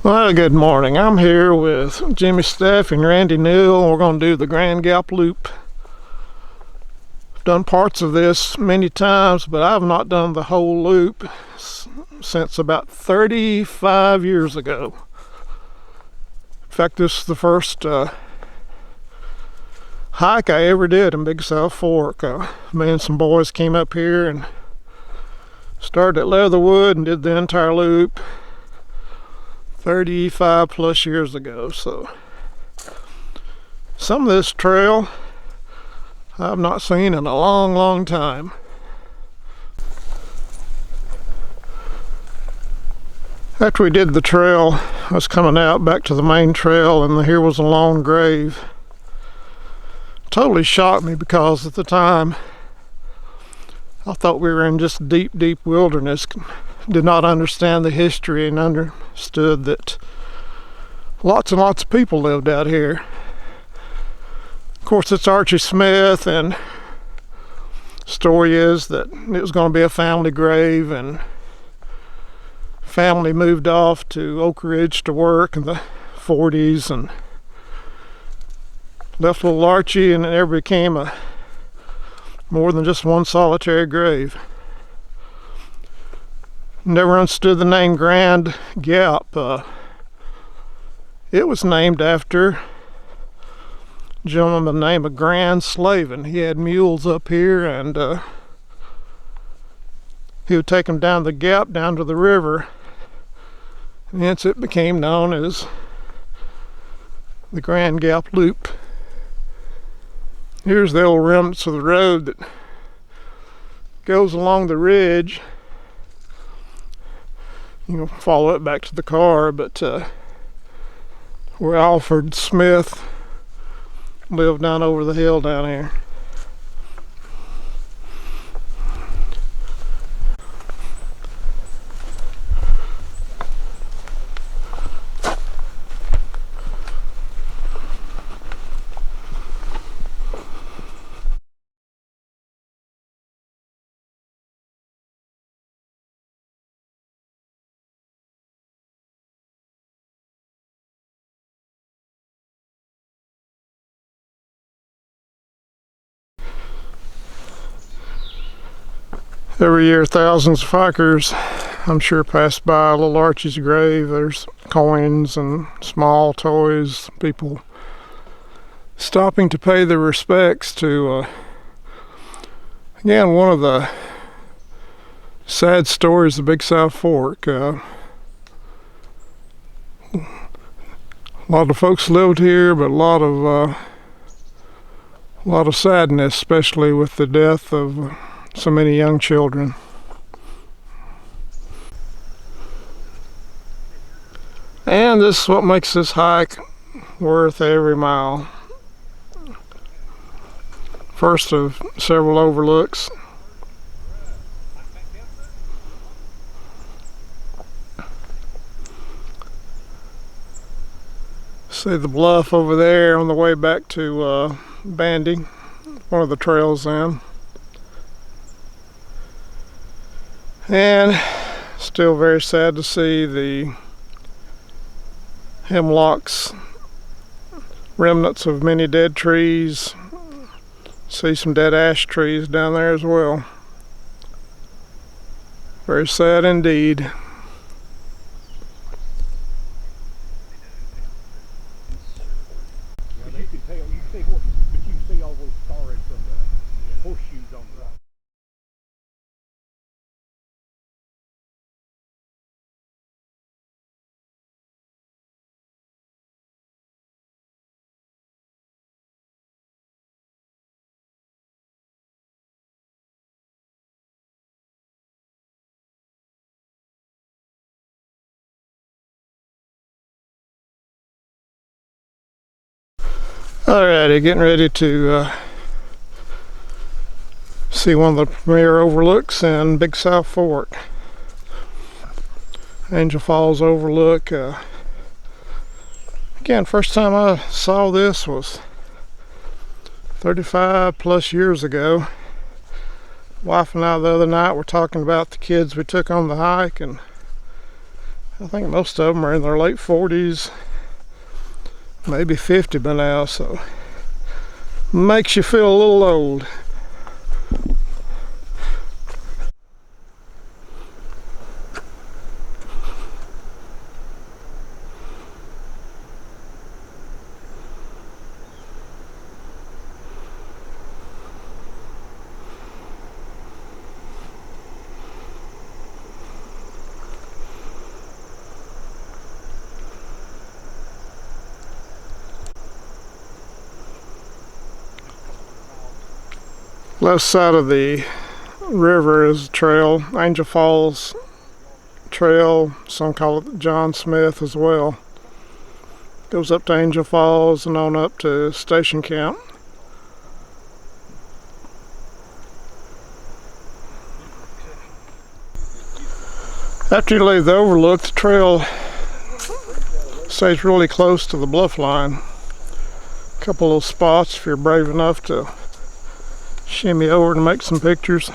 Well, good morning. I'm here with Jimmy Staffey and Randy Neal. We're going to do the Grand Gap Loop. I've done parts of this many times, but I've not done the whole loop since about 35 years ago. In fact, this is the first hike I ever did in Big South Fork. Me and some boys came up here and started at Leatherwood and did the entire loop 35 plus years ago. So some of this trail I've not seen in a long time. After we did the trail, I was coming out back to the main trail, and here was a long grave. Totally shocked me because at the time I thought we were in just deep wilderness. Did not understand the history and understood that lots and lots of people lived out here. Of course, it's Archie Smith, and the story is that it was going to be a family grave, and family moved off to Oak Ridge to work in the 40s and left little Archie, and it never became more than just one solitary grave. Never understood the name Grand Gap. It was named after a gentleman by the name of Grand Slavin. He had mules up here, and he would take them down the gap, down to the river, and hence it became known as the Grand Gap Loop. Here's the old remnants of the road that goes along the ridge. You can follow it back to the car, but where Alford Smith lived down over the hill down here. Every year, thousands of hikers, I'm sure, pass by little Archie's grave. There's coins and small toys, people stopping to pay their respects to, again, one of the sad stories of Big South Fork. A lot of folks lived here, but a lot of sadness, especially with the death of so many young children. And this is what makes this hike worth every mile. First of several overlooks. See the bluff over there on the way back to Bandy, one of the trails in. And still very sad to see the hemlocks, remnants of many dead trees. See some dead ash trees down there as well. Very sad indeed. You can tell, you can see horses, but you can see all those scarring from the horseshoes on the rock. Alrighty, getting ready to see one of the premier overlooks in Big South Fork. Angel Falls Overlook. Again, first time I saw this was 35 plus years ago. Wife and I the other night were talking about the kids we took on the hike, and I think most of them are in their late 40s, maybe 50 by now, so makes you feel a little old. Left side of the river is a trail, Angel Falls Trail. Some call it John Smith as well. Goes up to Angel Falls and on up to Station Camp. After you leave the overlook, the trail stays really close to the bluff line. A couple little spots if you're brave enough to shimmy over and make some pictures.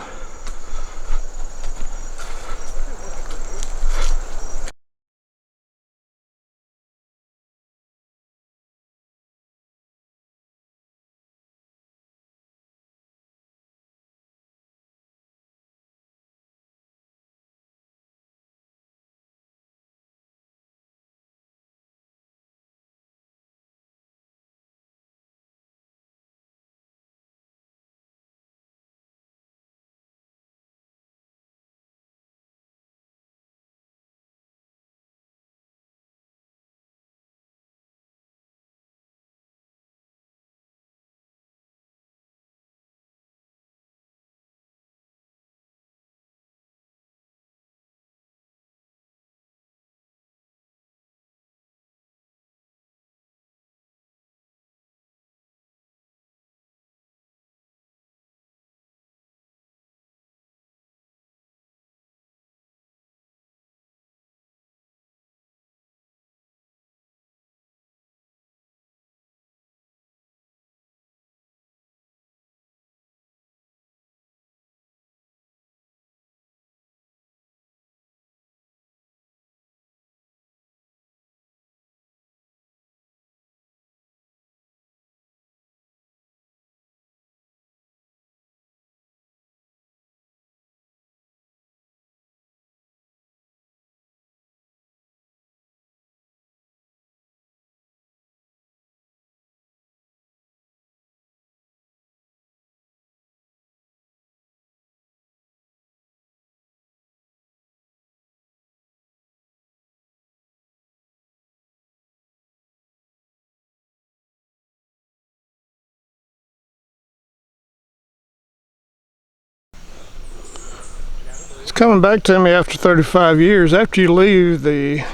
It's coming back to me after 35 years. After you leave the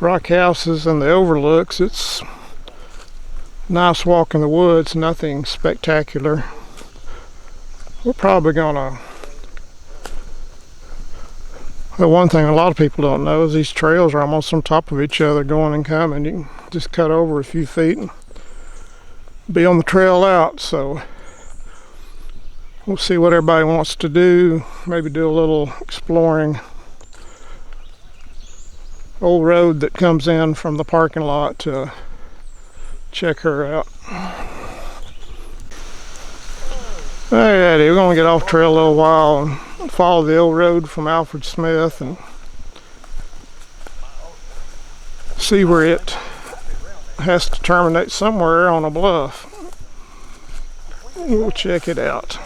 rock houses and the overlooks, it's nice walk in the woods, nothing spectacular. We're probably gonna, well, one thing a lot of people don't know is these trails are almost on top of each other, going and coming. You can just cut over a few feet and be on the trail out. So we'll see what everybody wants to do. Maybe do a little exploring. Old road that comes in from the parking lot to check her out. Alrighty, we're gonna get off trail a little while and follow the old road from Alford Smith and see where it has to terminate somewhere on a bluff. We'll check it out.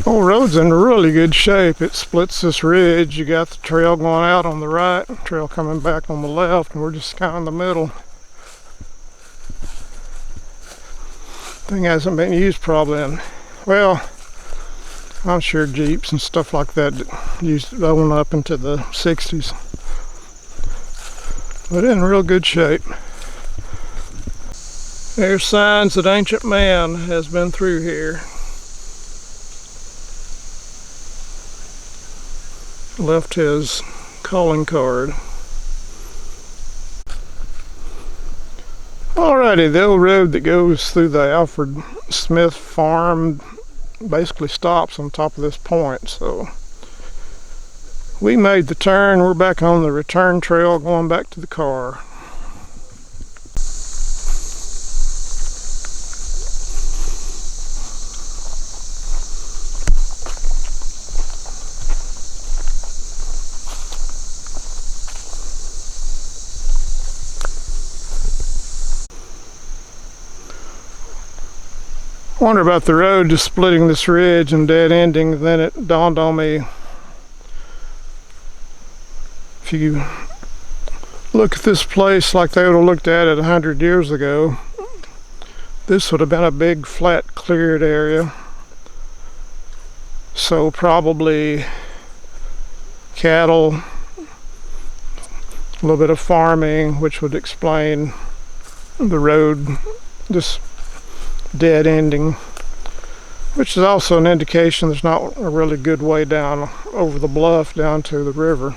Old road's in really good shape. It splits this ridge. You got the trail going out on the right, trail coming back on the left, and we're just kind of in the middle. Thing hasn't been used probably in, well, I'm sure Jeeps and stuff like that used it on up into the 60s. But in real good shape. There's signs that ancient man has been through here. Left his calling card. Alrighty, the old road that goes through the Alford Smith farm basically stops on top of this point, so We made the turn. We're back on the return trail going back to the car. Wonder about the road just splitting this ridge and dead ending. Then it dawned on me, if you look at this place like they would have looked at it 100 years ago, this would have been a big flat cleared area. So probably cattle, a little bit of farming, which would explain the road just dead ending, which is also an indication there's not a really good way down over the bluff down to the river.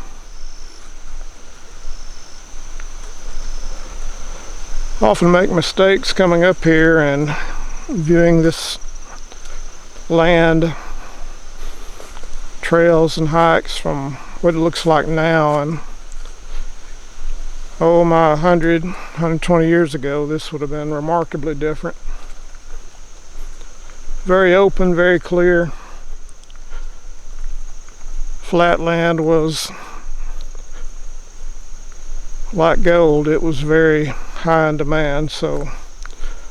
Often make mistakes coming up here and viewing this land, trails and hikes from what it looks like now, and oh my, 120 years ago this would have been remarkably different. Very open, very clear. Flat land was like gold. It was very high in demand, so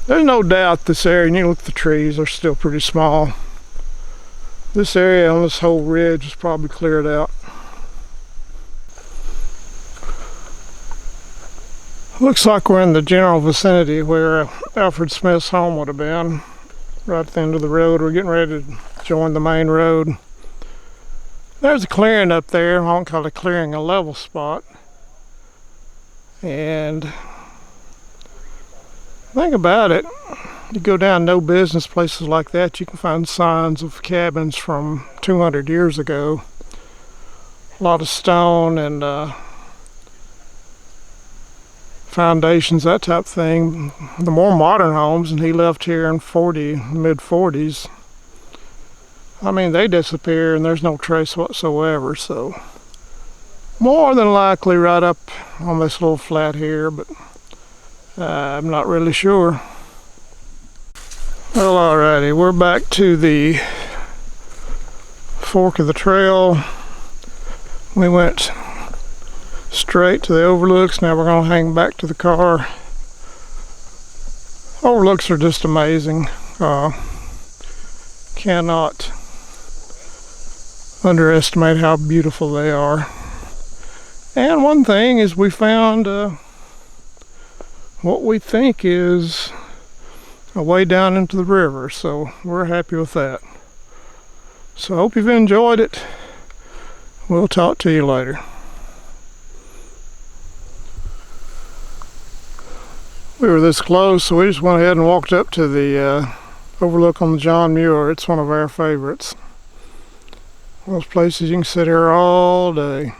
there's no doubt this area, and you look at the trees, they're still pretty small. This area on this whole ridge was probably cleared out. Looks like we're in the general vicinity where Alford Smith's home would have been. Right at the end of the road. We're getting ready to join the main road. There's a clearing up there. I won't call it a clearing, a level spot. And think about it. You go down no business places like that, you can find signs of cabins from 200 years ago. A lot of stone and foundations, that type of thing. The more modern homes, and he left here in mid 40s, I mean, they disappear and there's no trace whatsoever. So more than likely right up on this little flat here, but I'm not really sure. Well, alrighty, we're back to the fork of the trail. We went straight to the overlooks. Now we're gonna hang back to the car. Overlooks are just amazing. Cannot underestimate how beautiful they are. And one thing is we found what we think is a way down into the river, so we're happy with that. So I hope you've enjoyed it. We'll talk to you later. We were this close, so we just went ahead and walked up to the overlook on the John Muir. It's one of our favorites. Those places you can sit here all day.